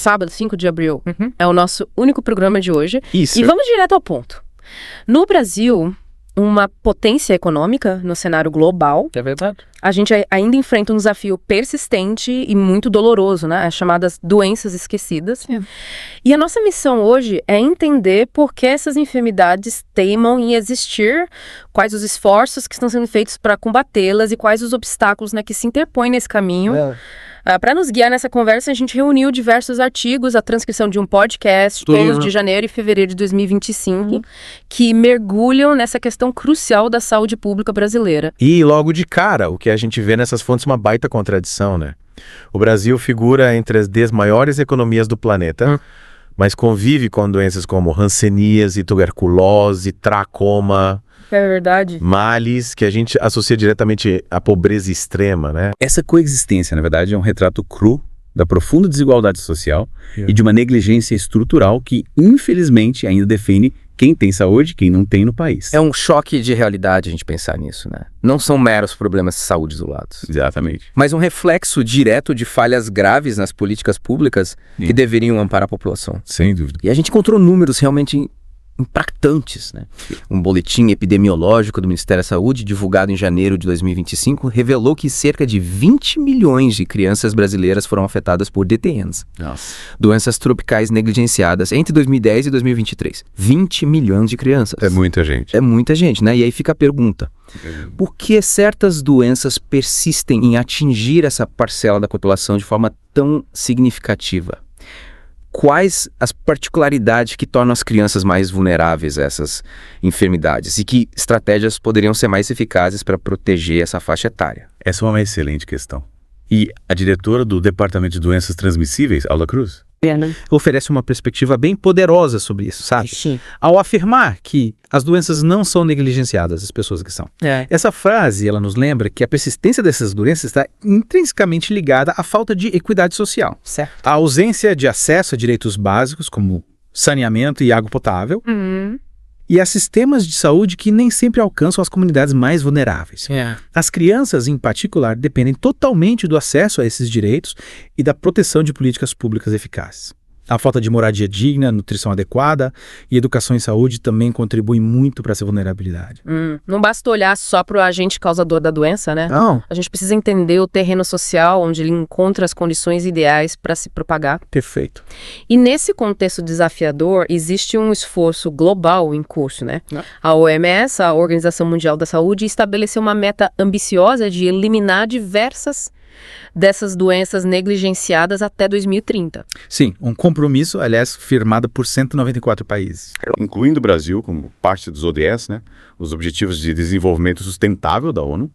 Sábado, 5 de abril, é o nosso único programa de hoje. Isso. E vamos direto ao ponto. No Brasil, uma potência econômica no cenário global, É verdade. a gente ainda enfrenta um desafio persistente e muito doloroso, né? As chamadas doenças esquecidas. É. E a nossa missão hoje é entender por que essas enfermidades teimam em existir, quais os esforços que estão sendo feitos para combatê-las e quais os obstáculos, né, que se interpõem nesse caminho. Para nos guiar nessa conversa, a gente reuniu diversos artigos, a transcrição de um podcast, todos de janeiro e fevereiro de 2025, que mergulham nessa questão crucial da saúde pública brasileira. E logo de cara, o que a gente vê nessas fontes é uma baita contradição, né? O Brasil figura entre as 10 maiores economias do planeta, mas convive com doenças como hanseníase, tuberculose, tracoma, É verdade. males, que a gente associa diretamente à pobreza extrema, né? Essa coexistência, na verdade, é um retrato cru da profunda desigualdade social e de uma negligência estrutural que, infelizmente, ainda define quem tem saúde e quem não tem no país. É um choque de realidade a gente pensar nisso, né? Não são meros problemas de saúde isolados, Exatamente. mas um reflexo direto de falhas graves nas políticas públicas que deveriam amparar a população. Sem dúvida. E a gente encontrou números realmente impactantes, né? Um boletim epidemiológico do Ministério da Saúde, divulgado em janeiro de 2025, revelou que cerca de 20 milhões de crianças brasileiras foram afetadas por DTNs, Nossa. doenças tropicais negligenciadas, entre 2010 e 2023. 20 milhões de crianças. É muita gente. É muita gente, né? E aí fica a pergunta: por que certas doenças persistem em atingir essa parcela da população de forma tão significativa? Quais as particularidades que tornam as crianças mais vulneráveis a essas enfermidades? E que estratégias poderiam ser mais eficazes para proteger essa faixa etária? Essa é uma excelente questão. E a diretora do Departamento de Doenças Transmissíveis, Alda Cruz, oferece uma perspectiva bem poderosa sobre isso, sabe? Sim. Ao afirmar que as doenças não são negligenciadas, as pessoas que são. Essa frase, ela nos lembra que a persistência dessas doenças está intrinsecamente ligada à falta de equidade social. Certo. A ausência de acesso a direitos básicos, como saneamento e água potável, e a sistemas de saúde que nem sempre alcançam as comunidades mais vulneráveis. As crianças, em particular, dependem totalmente do acesso a esses direitos e da proteção de políticas públicas eficazes. A falta de moradia digna, nutrição adequada e educação em saúde também contribuem muito para essa vulnerabilidade. Não basta olhar só para o agente causador da doença, né? Não, A gente precisa entender o terreno social onde ele encontra as condições ideais para se propagar. perfeito. E nesse contexto desafiador, existe um esforço global em curso, né? A OMS, a Organização Mundial da Saúde, estabeleceu uma meta ambiciosa de eliminar diversas dessas doenças negligenciadas até 2030. Sim, um compromisso, aliás, firmado por 194 países. Incluindo o Brasil como parte dos ODS, né? Os Objetivos de Desenvolvimento Sustentável da ONU.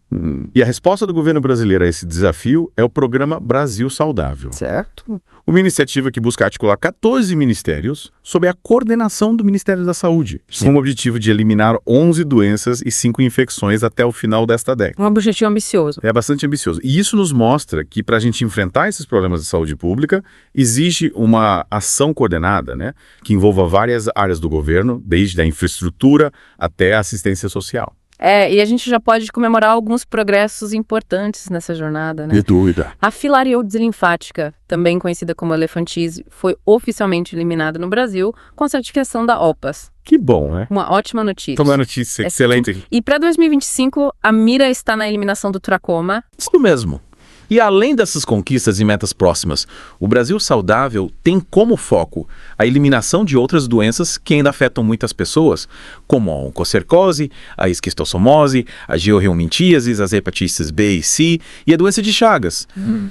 E a resposta do governo brasileiro a esse desafio é o Programa Brasil Saudável. Certo? Uma iniciativa que busca articular 14 ministérios sob a coordenação do Ministério da Saúde, com o objetivo de eliminar 11 doenças e 5 infecções até o final desta década. Um objetivo ambicioso. É bastante ambicioso. E isso nos mostra que para a gente enfrentar esses problemas de saúde pública, exige uma ação coordenada, né? Que envolva várias áreas do governo, desde a infraestrutura até a assistência social. E a gente já pode comemorar alguns progressos importantes nessa jornada, né? De dúvida. A filariose linfática, também conhecida como elefantise, foi oficialmente eliminada no Brasil com a certificação da OPAS. Que bom, né? Uma ótima notícia. Então, uma notícia excelente. E para 2025, a mira está na eliminação do tracoma. Isso mesmo. E além dessas conquistas e metas próximas, o Brasil Saudável tem como foco a eliminação de outras doenças que ainda afetam muitas pessoas, como a oncocercose, a esquistossomose, a georreumatíase, as hepatites B e C e a doença de Chagas.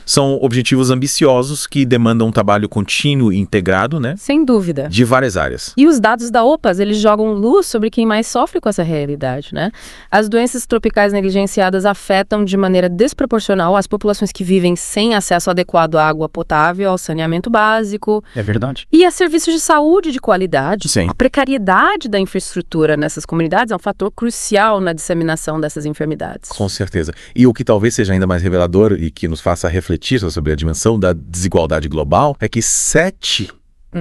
São objetivos ambiciosos que demandam um trabalho contínuo e integrado, né, Sem dúvida. de várias áreas. E os dados da OPAS, eles jogam luz sobre quem mais sofre com essa realidade, né? As doenças tropicais negligenciadas afetam de maneira desproporcional as populações que vivem sem acesso adequado à água potável, ao saneamento básico É verdade. e a serviços de saúde de qualidade. Sim. A precariedade da infraestrutura nessas comunidades é um fator crucial na disseminação dessas enfermidades. Com certeza. E o que talvez seja ainda mais revelador e que nos faça refletir sobre a dimensão da desigualdade global é que 7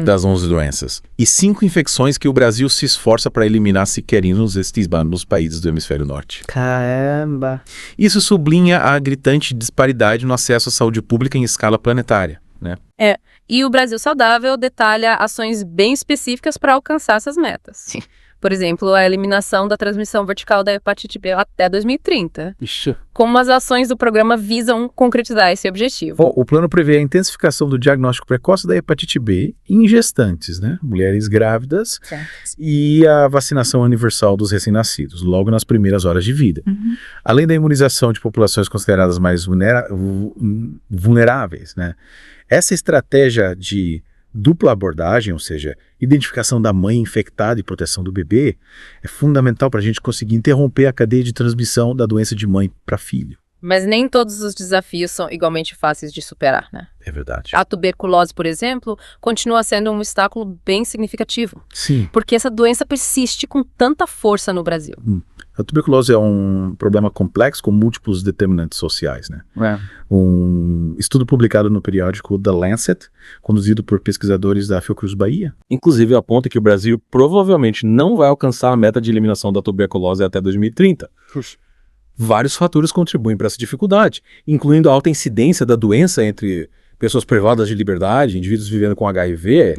das 11 doenças e 5 infecções que o Brasil se esforça para eliminar sequer nos países do hemisfério norte. Caramba. Isso sublinha a gritante disparidade no acesso à saúde pública em escala planetária, né? E o Brasil Saudável detalha ações bem específicas para alcançar essas metas. Sim. Por exemplo, a eliminação da transmissão vertical da hepatite B até 2030. Ixi. Como as ações do programa visam concretizar esse objetivo? Bom, o plano prevê a intensificação do diagnóstico precoce da hepatite B em gestantes, né? Mulheres grávidas, e a vacinação universal dos recém-nascidos, logo nas primeiras horas de vida. Além da imunização de populações consideradas mais vulneráveis, né? Essa estratégia de dupla abordagem, ou seja, identificação da mãe infectada e proteção do bebê, é fundamental para a gente conseguir interromper a cadeia de transmissão da doença de mãe para filho. Mas nem todos os desafios são igualmente fáceis de superar, né? É verdade. A tuberculose, por exemplo, continua sendo um obstáculo bem significativo, Sim. porque essa doença persiste com tanta força no Brasil. A tuberculose é um problema complexo com múltiplos determinantes sociais, né? Um estudo publicado no periódico The Lancet, conduzido por pesquisadores da Fiocruz Bahia. Inclusive aponta que o Brasil provavelmente não vai alcançar a meta de eliminação da tuberculose até 2030. Vários fatores contribuem para essa dificuldade, incluindo a alta incidência da doença entre pessoas privadas de liberdade, indivíduos vivendo com HIV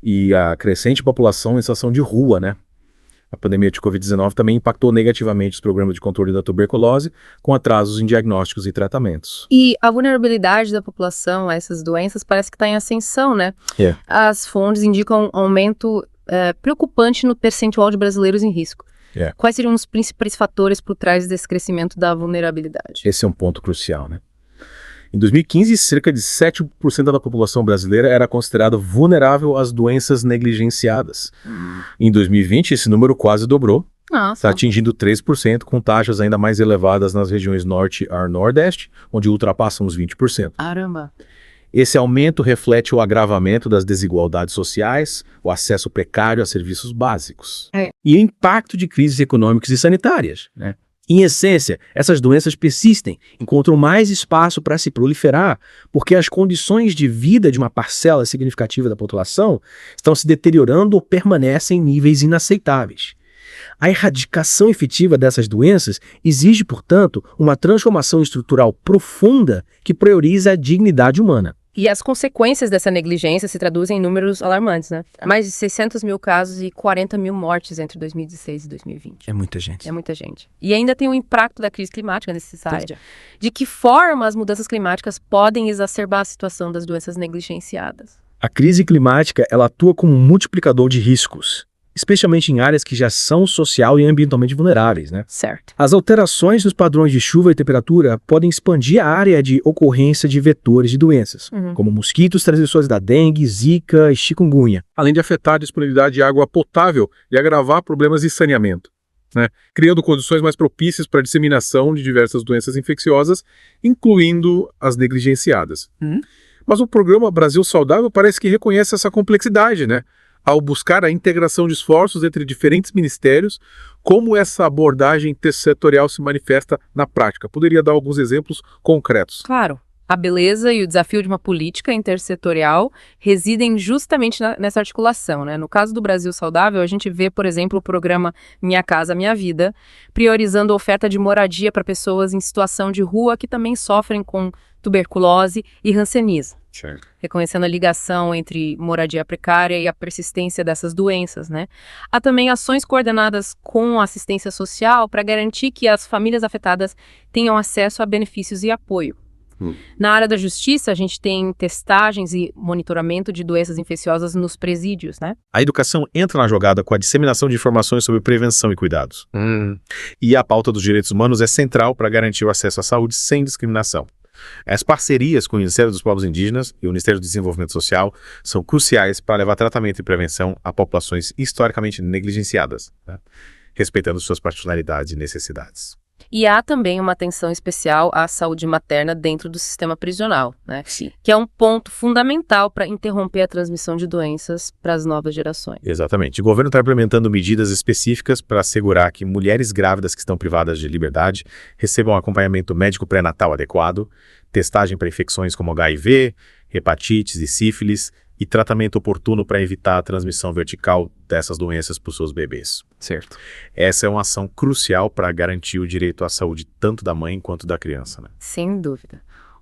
e a crescente população em situação de rua, né? A pandemia de Covid-19 também impactou negativamente os programas de controle da tuberculose, com atrasos em diagnósticos e tratamentos. E a vulnerabilidade da população a essas doenças parece que está em ascensão, né? As fontes indicam um aumento preocupante no percentual de brasileiros em risco. Quais seriam os principais fatores por trás desse crescimento da vulnerabilidade? Esse é um ponto crucial, né? Em 2015, cerca de 7% da população brasileira era considerada vulnerável às doenças negligenciadas. Em 2020, esse número quase dobrou, está atingindo 3%, com taxas ainda mais elevadas nas regiões Norte e Nordeste, onde ultrapassam os 20%. Caramba! Esse aumento reflete o agravamento das desigualdades sociais, o acesso precário a serviços básicos E o impacto de crises econômicas e sanitárias, né? Em essência, essas doenças persistem, encontram mais espaço para se proliferar, porque as condições de vida de uma parcela significativa da população estão se deteriorando ou permanecem em níveis inaceitáveis. A erradicação efetiva dessas doenças exige, portanto, uma transformação estrutural profunda que prioriza a dignidade humana. E as consequências dessa negligência se traduzem em números alarmantes, né? Mais de 600 mil casos e 40 mil mortes entre 2016 e 2020. É muita gente. É muita gente. E ainda tem o impacto da crise climática necessária. De que forma as mudanças climáticas podem exacerbar a situação das doenças negligenciadas? A crise climática, ela atua como um multiplicador de riscos, especialmente em áreas que já são social e ambientalmente vulneráveis, né? Certo. As alterações nos padrões de chuva e temperatura podem expandir a área de ocorrência de vetores de doenças, como mosquitos transmissores da dengue, zika e chikungunya. Além de afetar a disponibilidade de água potável e agravar problemas de saneamento, né? Criando condições mais propícias para a disseminação de diversas doenças infecciosas, incluindo as negligenciadas. Mas o programa Brasil Saudável parece que reconhece essa complexidade, né? Ao buscar a integração de esforços entre diferentes ministérios, como essa abordagem intersetorial se manifesta na prática? Poderia dar alguns exemplos concretos? Claro. A beleza e o desafio de uma política intersetorial residem justamente nessa articulação, né? No caso do Brasil Saudável, a gente vê, por exemplo, o programa Minha Casa Minha Vida, priorizando a oferta de moradia para pessoas em situação de rua que também sofrem com tuberculose e hanseníase. Reconhecendo a ligação entre moradia precária e a persistência dessas doenças, né? Há também ações coordenadas com assistência social para garantir que as famílias afetadas tenham acesso a benefícios e apoio. Na área da justiça, a gente tem testagens e monitoramento de doenças infecciosas nos presídios, né? A educação entra na jogada com a disseminação de informações sobre prevenção e cuidados. E a pauta dos direitos humanos é central para garantir o acesso à saúde sem discriminação. As parcerias com o Ministério dos Povos Indígenas e o Ministério do Desenvolvimento Social são cruciais para levar tratamento e prevenção a populações historicamente negligenciadas, né? Respeitando suas particularidades e necessidades. E há também uma atenção especial à saúde materna dentro do sistema prisional, né? Sim. Que é um ponto fundamental para interromper a transmissão de doenças para as novas gerações. Exatamente. O governo está implementando medidas específicas para assegurar que mulheres grávidas que estão privadas de liberdade recebam acompanhamento médico pré-natal adequado, testagem para infecções como HIV, hepatites e sífilis e tratamento oportuno para evitar a transmissão vertical dessas doenças para os seus bebês. Certo. Essa é uma ação crucial para garantir o direito à saúde tanto da mãe quanto da criança, né? Sem dúvida.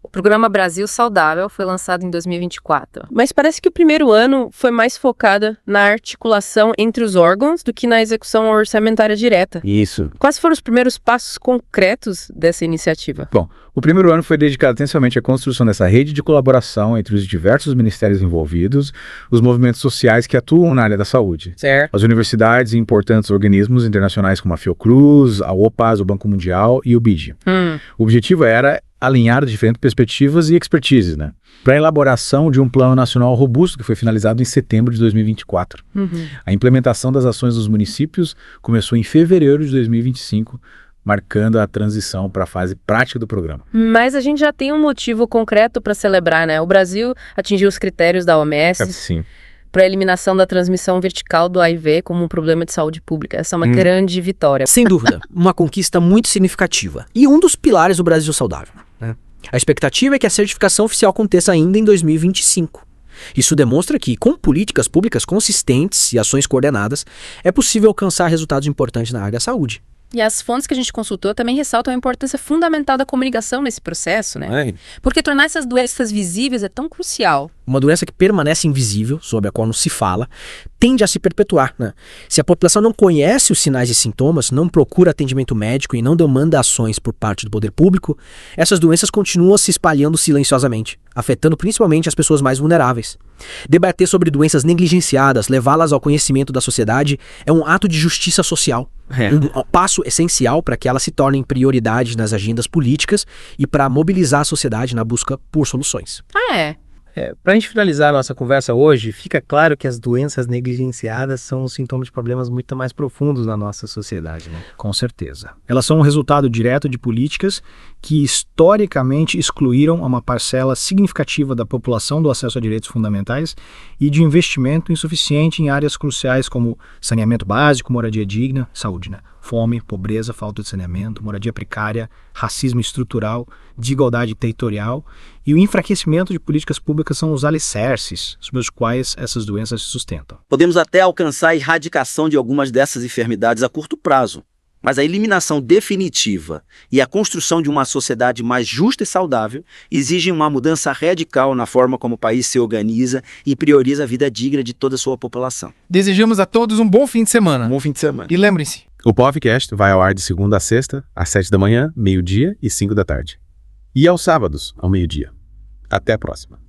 O programa Brasil Saudável foi lançado em 2024. Mas parece que o primeiro ano foi mais focado na articulação entre os órgãos do que na execução orçamentária direta. Isso. Quais foram os primeiros passos concretos dessa iniciativa? Bom, o primeiro ano foi dedicado essencialmente à construção dessa rede de colaboração entre os diversos ministérios envolvidos, os movimentos sociais que atuam na área da saúde, Certo. as universidades e importantes organismos internacionais como a Fiocruz, a OPAS, o Banco Mundial e o BID. O objetivo era alinhar diferentes perspectivas e expertises, né, para a elaboração de um plano nacional robusto que foi finalizado em setembro de 2024. A implementação das ações dos municípios começou em fevereiro de 2025, marcando a transição para a fase prática do programa. Mas a gente já tem um motivo concreto para celebrar, né? O Brasil atingiu os critérios da OMS Sim. para a eliminação da transmissão vertical do HIV como um problema de saúde pública. Essa é uma grande vitória. Sem dúvida, uma conquista muito significativa e um dos pilares do Brasil Saudável, né? A expectativa é que a certificação oficial aconteça ainda em 2025. Isso demonstra que, com políticas públicas consistentes e ações coordenadas, é possível alcançar resultados importantes na área da saúde. E as fontes que a gente consultou também ressaltam a importância fundamental da comunicação nesse processo, né? Porque tornar essas doenças visíveis é tão crucial. Uma doença que permanece invisível, sobre a qual não se fala, tende a se perpetuar, né? Se a população não conhece os sinais e sintomas, não procura atendimento médico e não demanda ações por parte do poder público, essas doenças continuam se espalhando silenciosamente, afetando principalmente as pessoas mais vulneráveis. Debater sobre doenças negligenciadas, levá-las ao conhecimento da sociedade, é um ato de justiça social. Um passo essencial para que elas se tornem prioridade nas agendas políticas e para mobilizar a sociedade na busca por soluções. Para a gente finalizar a nossa conversa hoje, fica claro que as doenças negligenciadas são um sintoma de problemas muito mais profundos na nossa sociedade, né? Com certeza. Elas são um resultado direto de políticas que historicamente excluíram uma parcela significativa da população do acesso a direitos fundamentais e de investimento insuficiente em áreas cruciais como saneamento básico, moradia digna, saúde, né? Fome, pobreza, falta de saneamento, moradia precária, racismo estrutural, desigualdade territorial e o enfraquecimento de políticas públicas são os alicerces sobre os quais essas doenças se sustentam. Podemos até alcançar a erradicação de algumas dessas enfermidades a curto prazo, mas a eliminação definitiva e a construção de uma sociedade mais justa e saudável exigem uma mudança radical na forma como o país se organiza e prioriza a vida digna de toda a sua população. Desejamos a todos um bom fim de semana. Bom fim de semana. E lembrem-se, O podcast vai ao ar de segunda a sexta, às 7 da manhã, meio-dia e 5 da tarde. E aos sábados, ao meio-dia. Até a próxima.